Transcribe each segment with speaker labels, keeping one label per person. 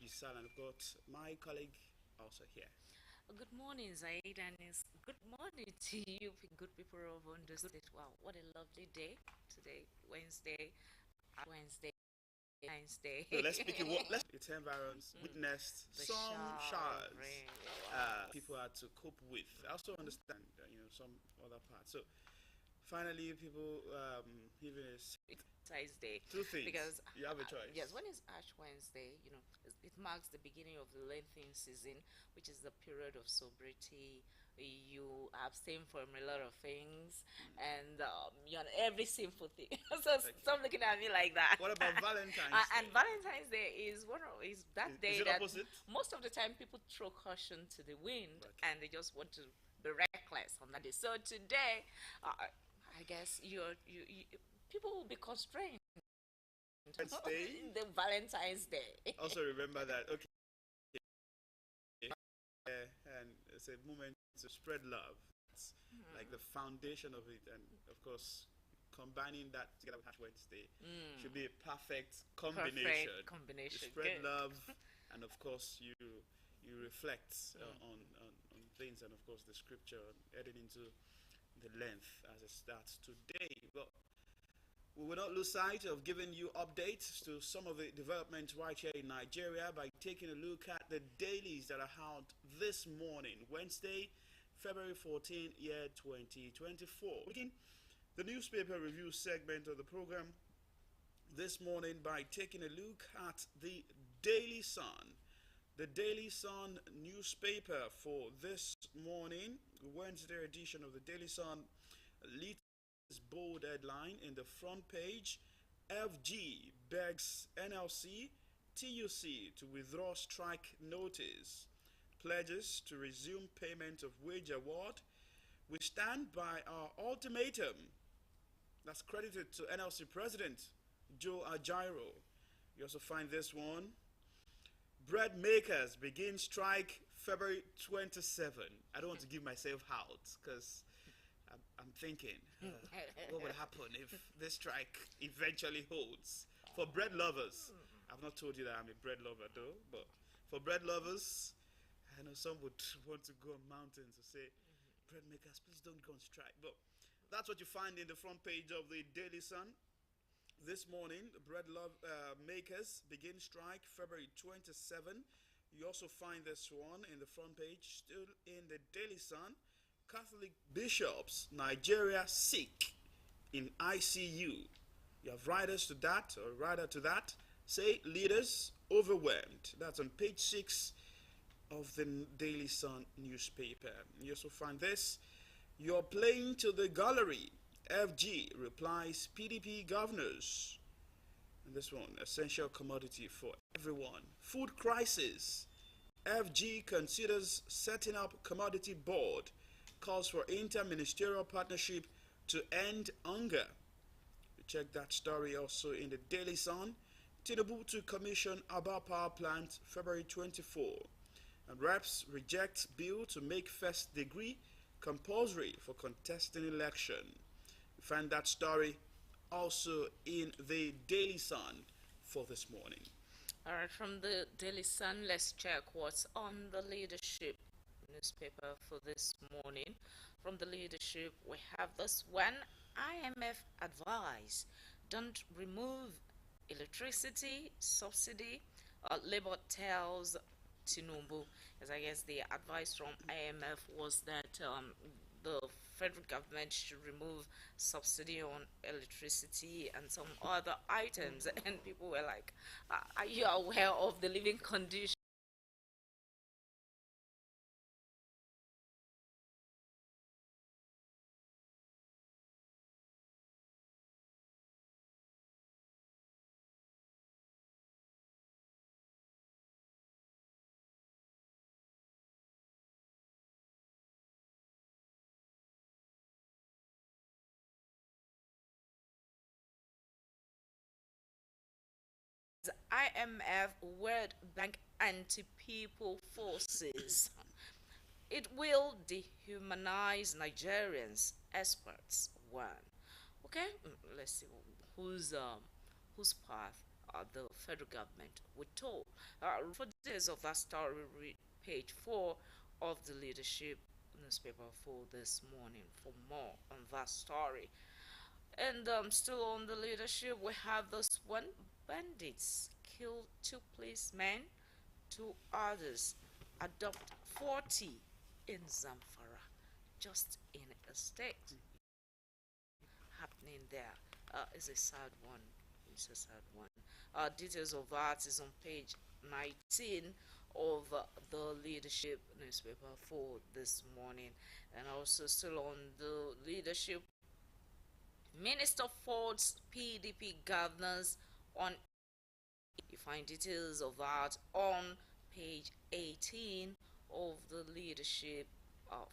Speaker 1: Giselle, and I've got my colleague also here.
Speaker 2: Good morning, Zaid, and it's good morning to you, good people of Ondo State. Wow, what a lovely day today, Wednesday, Wednesday, Wednesday.
Speaker 1: So let's speak in what its environs witnessed
Speaker 2: The
Speaker 1: some
Speaker 2: shower of
Speaker 1: showers
Speaker 2: rain. Wow.
Speaker 1: people had to cope with. I also understand some other parts. So finally, people even is
Speaker 2: Ties Day
Speaker 1: two things.
Speaker 2: because
Speaker 1: You have a choice.
Speaker 2: yes, when it's Ash Wednesday, it marks the beginning of the Lenten season, which is the period of sobriety. You abstain from a lot of things, and every sinful thing. So
Speaker 1: Okay.
Speaker 2: stop looking at me like that.
Speaker 1: What about Valentine's
Speaker 2: And
Speaker 1: Day?
Speaker 2: Valentine's Day is that
Speaker 1: Is
Speaker 2: day
Speaker 1: it
Speaker 2: that
Speaker 1: opposite?
Speaker 2: most of the time people throw caution to the wind,
Speaker 1: Okay.
Speaker 2: and they just want to be reckless on that day. So today, I guess you people will be constrained.
Speaker 1: Wednesday.
Speaker 2: The Valentine's Day.
Speaker 1: Also remember that. Okay. And it's a moment to spread love. It's like the foundation of it, and of course, combining that together with Ash Wednesday should be a perfect combination.
Speaker 2: Perfect
Speaker 1: You
Speaker 2: combination.
Speaker 1: spread
Speaker 2: Good.
Speaker 1: love, and of course, you reflect on things, and of course, the scripture heading into the length as it starts today. But we will not lose sight of giving you updates to some of the developments right here in Nigeria by taking a look at the dailies that are out this morning, Wednesday, February 14, year 2024. Begin the newspaper review segment of the program this morning by taking a look at the Daily Sun. The Daily Sun newspaper for this morning, Wednesday edition of the Daily Sun, leads bold headline in the front page: FG begs NLC TUC to withdraw strike notice, pledges to resume payment of wage award. We stand by our ultimatum. That's credited to NLC President Joe Ajaero. You also find this one: bread makers begin strike February 27. I don't want to give myself out because I'm thinking, what would happen if this strike eventually holds? For bread lovers, I've not told you that I'm a bread lover though, but for bread lovers, I know some would want to go on mountains to say, bread makers, please don't go on strike. But that's what you find in the front page of the Daily Sun. This morning, bread makers begin strike February 27. You also find this one in the front page, still in the Daily Sun. Catholic bishops, Nigeria sick in ICU. You have writers to that, or writer to that, say leaders overwhelmed. That's on page 6 of the Daily Sun newspaper. You also find this: you're playing to the gallery. FG replies PDP governors. And this one, essential commodity for everyone. Food crisis. FG considers setting up commodity board, calls for inter-ministerial partnership to end hunger. You check that story also in the Daily Sun. Tinubu to commission Aba Power Plant February 24. And reps reject bill to make first degree compulsory for contesting election. You find that story also in the Daily Sun for this morning.
Speaker 2: All right, from the Daily Sun, let's check what's on the leadership newspaper for this morning. From the leadership, we have this one: IMF advice, don't remove electricity subsidy. Labour tells Tinubu, as I guess the advice from IMF was that the federal government should remove subsidy on electricity and some other items. And people were like, are you aware of the living condition? IMF World Bank anti-people forces. It will dehumanize Nigerians, experts warn. Okay, let's see whose path the federal government would told. For details of that story, read page 4 of the leadership newspaper for this morning for more on that story. And still on the leadership, we have this one: bandits kill two policemen, two others, adopt 40 in Zamfara, just in a state. Happening there is a sad one. It's a sad one. Details of that is on page 19 of the leadership newspaper for this morning. And also still on the leadership, Minister Ford's PDP governors on. You find details of that on page 18 of the leadership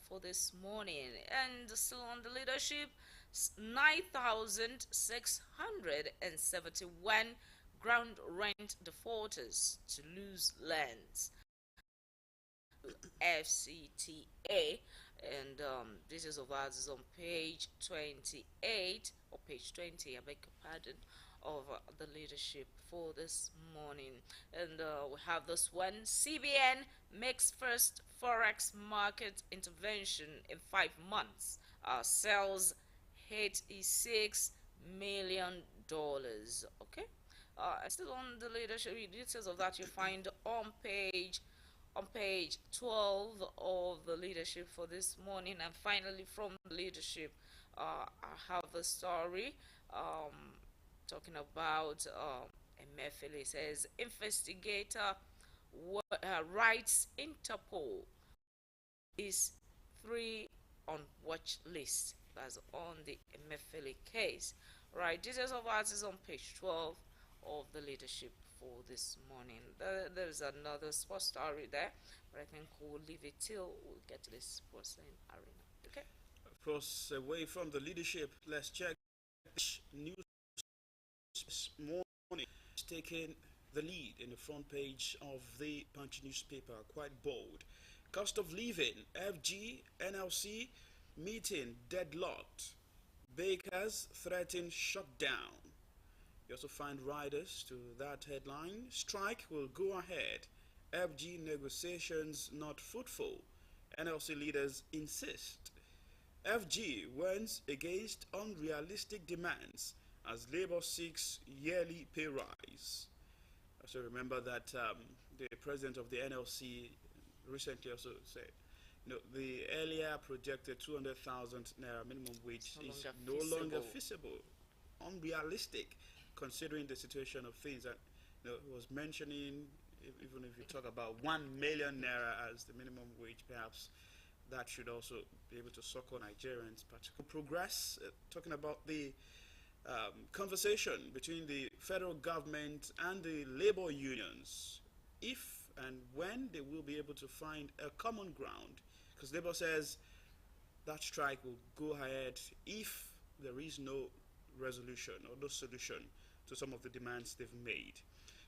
Speaker 2: for this morning. And still on the leadership, 9,671 ground rent defaulters to lose lands. FCTA, and details of that is on page 28 or page 20, I beg your pardon, of the leadership for this morning. And we have this one: CBN makes first forex market intervention in 5 months, sells $86 million. Okay, still on the leadership, details of that you find on page 12 of the leadership for this morning. And finally, from leadership, I have a story talking about Emefiele. Says investigator writes Interpol is 3 on watch list. That's on the Emefiele case. Right, details of that is on page 12 of the leadership for this morning. There's another sports story there, but I think we'll leave it till we get to the sports arena. Okay.
Speaker 1: Of course, away from the leadership, let's check news this morning. It's taking the lead in the front page of the Punch newspaper, quite bold. Cost of living, FG, NLC meeting deadlocked. Bakers threaten shutdown. You also find riders to that headline. Strike will go ahead. FG negotiations not fruitful. NLC leaders insist. FG warns against unrealistic demands as Labour seeks yearly pay rise. Also remember that the president of the NLC recently also said, the earlier projected 200,000 naira minimum wage is no longer feasible, unrealistic, considering the situation of things that he was mentioning. Even if you talk about 1 million naira as the minimum wage, perhaps that should also be able to succor Nigerians. Particular progress, talking about the conversation between the federal government and the labor unions, if and when they will be able to find a common ground, because Labour says that strike will go ahead if there is no resolution or no solution to some of the demands they've made.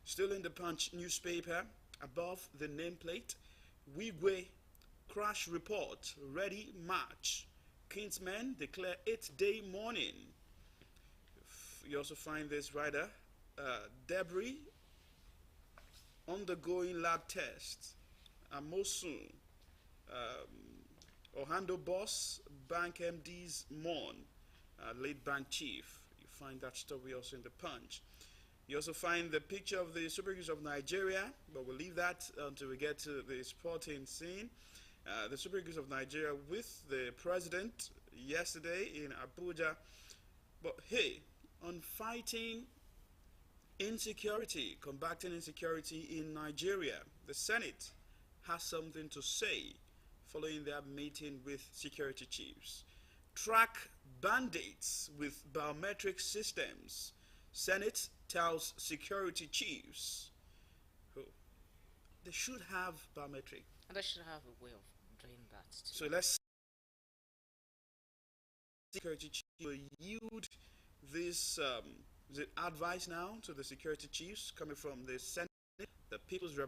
Speaker 1: Still in the Punch newspaper, above the nameplate, Wigwe crash report, ready March. Kingsmen declare 8-day mourning. You also find this rider, debris undergoing lab test. Amosun, Ohando boss, bank MDs mourn, late bank chief. You find that story also in the Punch. You also find the picture of the Super Eagles of Nigeria, but we'll leave that until we get to the sporting scene. The Super Eagles of Nigeria with the president yesterday in Abuja. But hey, on fighting insecurity, combating insecurity in Nigeria, the Senate has something to say following their meeting with security chiefs. Track bandits with biometric systems. Senate tells security chiefs they should have biometric.
Speaker 2: And they should have a way of doing that too.
Speaker 1: So let's security chiefs will yield this the advice now to the security chiefs coming from the Senate, the people's